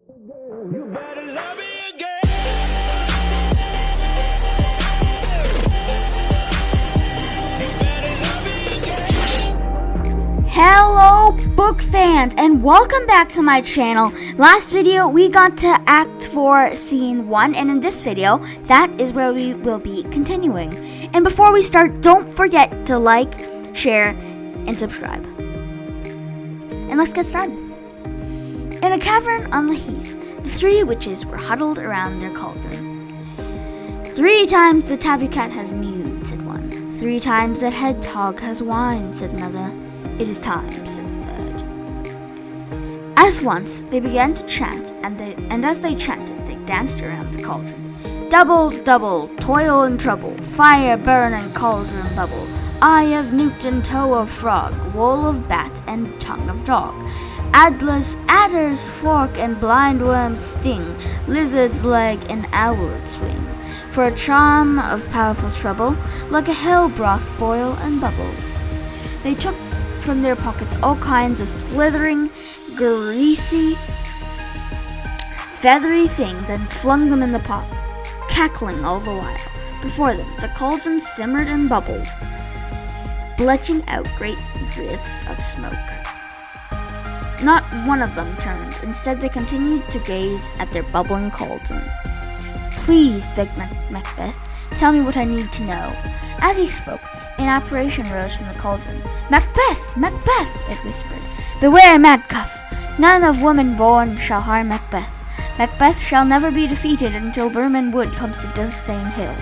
You better love me again. Hello book fans and welcome back to my channel. Last video we got to Act 4 Scene 1 and in this video that is where we will be continuing. And before we start, don't forget to like, share, and subscribe. And let's get started. In a cavern on the heath, the three witches were huddled around their cauldron. 3 times the tabby cat has mewed, said one. 3 times that hedgehog has whined, said another. It is time, said the third. As once they began to chant, and as they chanted, they danced around the cauldron. Double, double, toil and trouble, fire burn and cauldron bubble, eye of newt and toe of frog, wool of bat and tongue of dog, adder's fork and blind worm's sting, lizard's leg and owl's swing, for a charm of powerful trouble, like a hell broth boil and bubble. They took from their pockets all kinds of slithering, greasy, feathery things and flung them in the pot, cackling all the while. Before them, the cauldron simmered and bubbled, belching out great wreaths of smoke. Not one of them turned. Instead, they continued to gaze at their bubbling cauldron. Please, begged Macbeth, tell me what I need to know. As he spoke, an apparition rose from the cauldron. Macbeth! Macbeth! It whispered. Beware, madcuff! None of woman born shall harm Macbeth. Macbeth shall never be defeated until Birman Wood comes to Dustane Hill.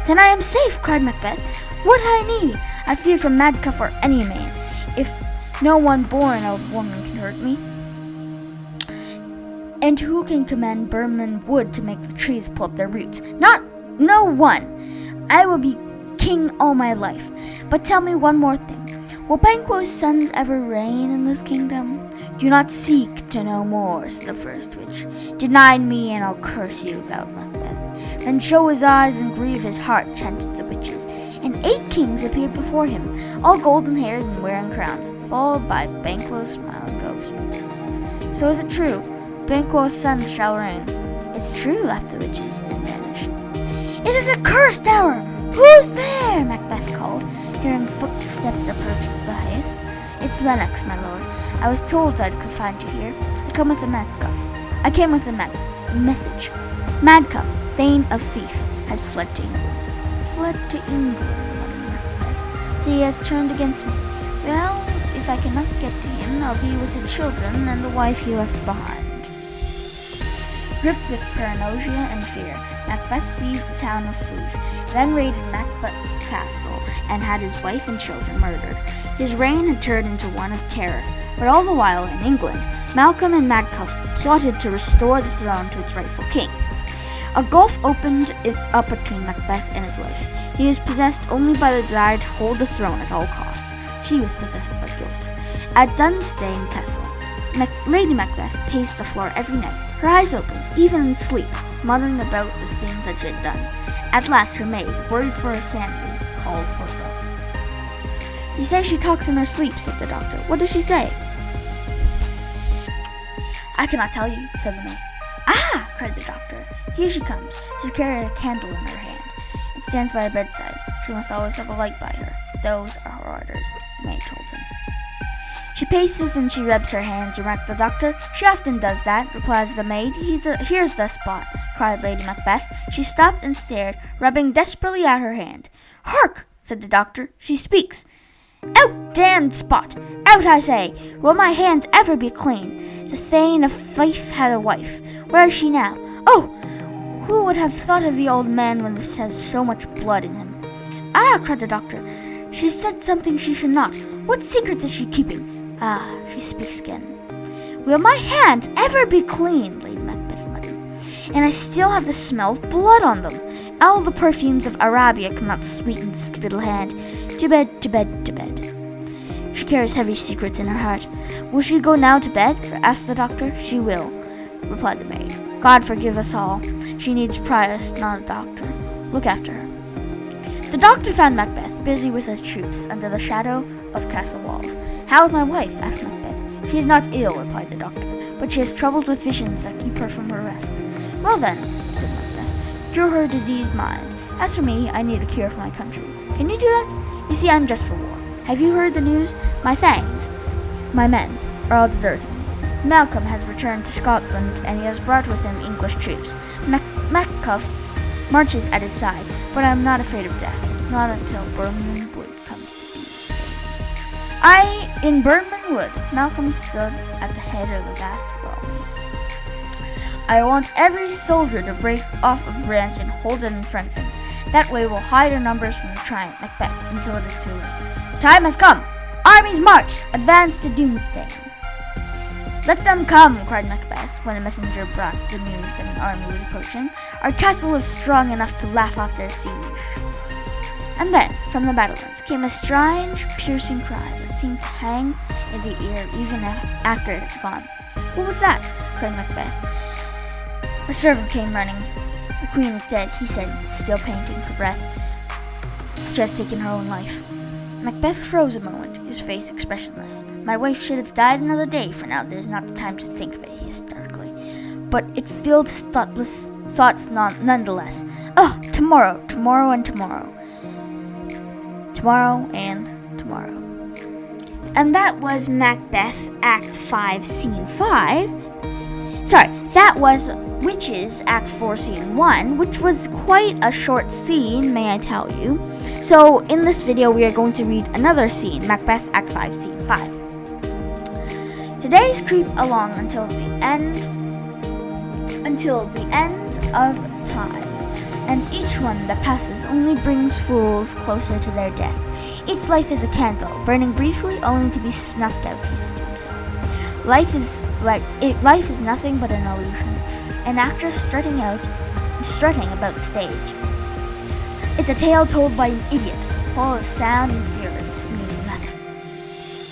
Then I am safe, cried Macbeth. What I need, I fear from madcuff or any man. If no one born of woman can hurt me. And who can command Birman Wood to make the trees pull up their roots? No one. I will be king all my life. But tell me one more thing. Will Banquo's sons ever reign in this kingdom? Do not seek to know more, said the first witch. Deny me and I'll curse you, vowed Macbeth. Then show his eyes and grieve his heart, chanted the witches. And 8 kings appeared before him, all golden-haired and wearing crowns, followed by Banquo's smiling ghost. So is it true? Banquo's sons shall reign. It's true, laughed the witches, and vanished. It is a cursed hour! Who's there? Macbeth called, hearing footsteps approach the height. It's Lennox, my lord. I was told I could find you here. I came with a message. Madcuff, Thane of Fief, has fled to England. Fled to England, muttered Macbeth. So he has turned against me. Well, if I cannot get to him, I'll deal with the children and the wife he left behind. Gripped with paranoia and fear, Macbeth seized the town of Fief, then raided Macbeth's castle and had his wife and children murdered. His reign had turned into one of terror, but all the while in England, Malcolm and Macduff plotted to restore the throne to its rightful king. A gulf opened up between Macbeth and his wife. He was possessed only by the desire to hold the throne at all costs. She was possessed by guilt. At Dunstane Castle, Lady Macbeth paced the floor every night, her eyes open, even in sleep, muttering about the things that she had done. At last her maid, worried for her sanity, called for her. You say she talks in her sleep, said the doctor. What does she say? I cannot tell you, said the maid. Ah! Cried the doctor. Here she comes. She's carrying a candle in her hand. It stands by her bedside. She must always have a light by her. Those are her orders, the maid told him. She paces and she rubs her hands, remarked the doctor. She often does that, replies the maid. Here's the spot, cried Lady Macbeth. She stopped and stared, rubbing desperately at her hand. Hark, said the doctor. She speaks. Out, damned spot! Out, I say! Will my hands ever be clean? The Thane of Fief had a wife. Where is she now? Oh! Who would have thought of the old man when it has so much blood in him? Ah, cried the doctor. She said something she should not. What secrets is she keeping? Ah, she speaks again. Will my hands ever be clean? Lady Macbeth muttered. And I still have the smell of blood on them. All the perfumes of Arabia cannot sweeten this little hand. To bed, to bed, to bed. She carries heavy secrets in her heart. Will she go now to bed? Asked the doctor. She will, replied the maid. God forgive us all. She needs priest, not a doctor. Look after her. The doctor found Macbeth busy with his troops under the shadow of castle walls. How is my wife? Asked Macbeth. She is not ill, replied the doctor, but she is troubled with visions that keep her from her rest. Well then, said Macbeth, cure her diseased mind. As for me, I need a cure for my country. Can you do that? You see, I'm just for war. Have you heard the news? My thangs, my men, are all deserting me. Malcolm has returned to Scotland, and he has brought with him English troops. Macbeth marches at his side, but I am not afraid of death, not until Birnam Wood comes to be. In Birnam Wood, Malcolm stood at the head of the vast army. I want every soldier to break off a branch and hold it in front of him. That way we'll hide our numbers from the tyrant Macbeth until it is too late. The time has come! Armies march! Advance to Doomsday! Let them come, cried Macbeth, when a messenger brought the news that an army was approaching. Our castle is strong enough to laugh off their siege. And then, from the battlements, came a strange, piercing cry that seemed to hang in the ear even after it had gone. What was that? Cried Macbeth. A servant came running. The queen is dead, he said, still panting for breath. She has taken her own life. Macbeth froze a moment, his face expressionless. My wife should have died another day, for now there's not the time to think of it, he hissed darkly. But it filled his thoughts nonetheless. Oh, tomorrow, tomorrow and tomorrow. Tomorrow and tomorrow. And that was Macbeth, Act 5, Scene 5. That was Witches, Act 4, Scene 1, which was quite a short scene, may I tell you. So, in this video, we are going to read another scene, Macbeth, Act 5, Scene 5. Today's creep along until the end of time, and each one that passes only brings fools closer to their death. Each life is a candle, burning briefly only to be snuffed out, he said to himself. Life is nothing but an illusion, an actor strutting about the stage. It's a tale told by an idiot, full of sound and fury, meaning nothing.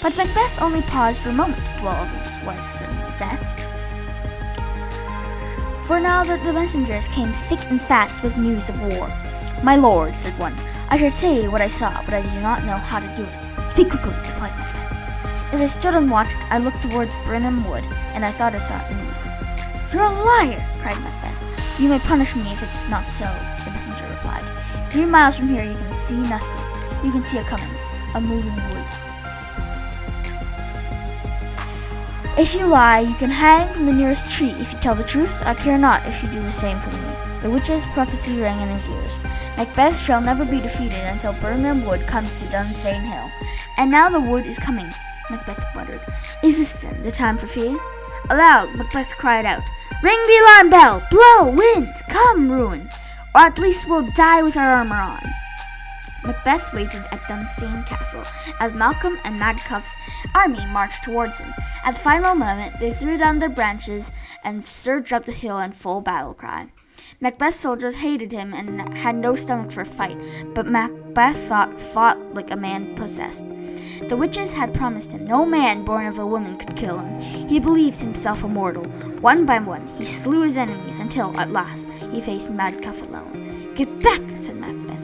But Macbeth only paused for a moment to dwell on his wife's sudden death. For now the messengers came thick and fast with news of war. My lord, said one, I should say what I saw, but I do not know how to do it. Speak quickly, replied Macbeth. As I stood and watched, I looked towards Birnam Wood, and I thought I saw it move. You're a liar, cried Macbeth. You may punish me if it's not so, the messenger replied. 3 miles from here you can see nothing. You can see it coming, a moving wood. If you lie, you can hang from the nearest tree. If you tell the truth, I care not if you do the same for me. The witch's prophecy rang in his ears. Macbeth shall never be defeated until Birnam Wood comes to Dunsane Hill. And now the wood is coming, Macbeth muttered. Is this then the time for fear? Aloud, Macbeth cried out, Ring the alarm bell! Blow, wind! Come, ruin! Or at least we'll die with our armor on. Macbeth waited at Dunstan Castle as Malcolm and Macbeth's army marched towards him. At the final moment, they threw down their branches and surged up the hill in full battle cry. Macbeth's soldiers hated him and had no stomach for a fight, but Macbeth fought like a man possessed. The witches had promised him no man born of a woman could kill him. He believed himself immortal. One by one, he slew his enemies until, at last, he faced Macbeth alone. Get back, said Macbeth.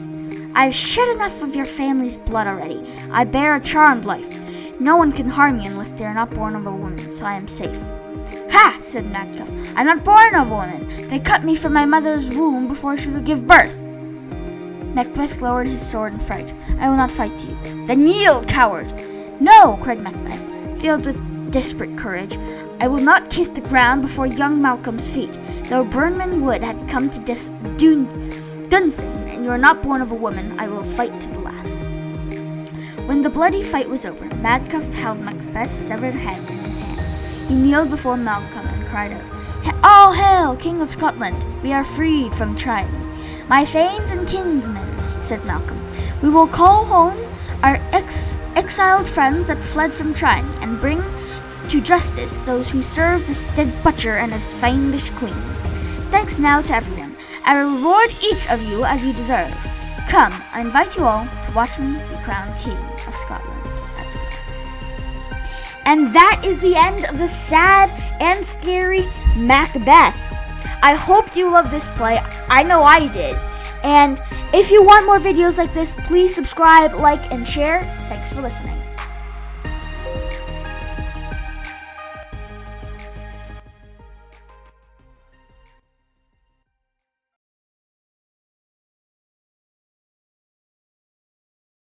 I've shed enough of your family's blood already. I bear a charmed life. No one can harm you unless they are not born of a woman, so I am safe. Ha, said Macbeth. I'm not born of a woman. They cut me from my mother's womb before she could give birth. Macbeth lowered his sword in fright. I will not fight you. Then yield, coward! No, cried Macbeth, filled with desperate courage. I will not kiss the ground before young Malcolm's feet. Though Birnam Wood had come to Dunsane, and you are not born of a woman, I will fight to the last. When the bloody fight was over, Macbeth held Macbeth's severed head in his hand. He kneeled before Malcolm and cried out, All hail, King of Scotland! We are freed from tyranny. My thanes and kinsmen, said Malcolm, we will call home our exiled friends that fled from tyranny and bring to justice those who serve this dead butcher and his fiendish queen. Thanks now to everyone. I will reward each of you as you deserve. Come, I invite you all to watch me be crowned King of Scotland. Let's go. And that is the end of the sad and scary Macbeth. I hope you love this play. I know I did. And if you want more videos like this, please subscribe, like, and share. Thanks for listening.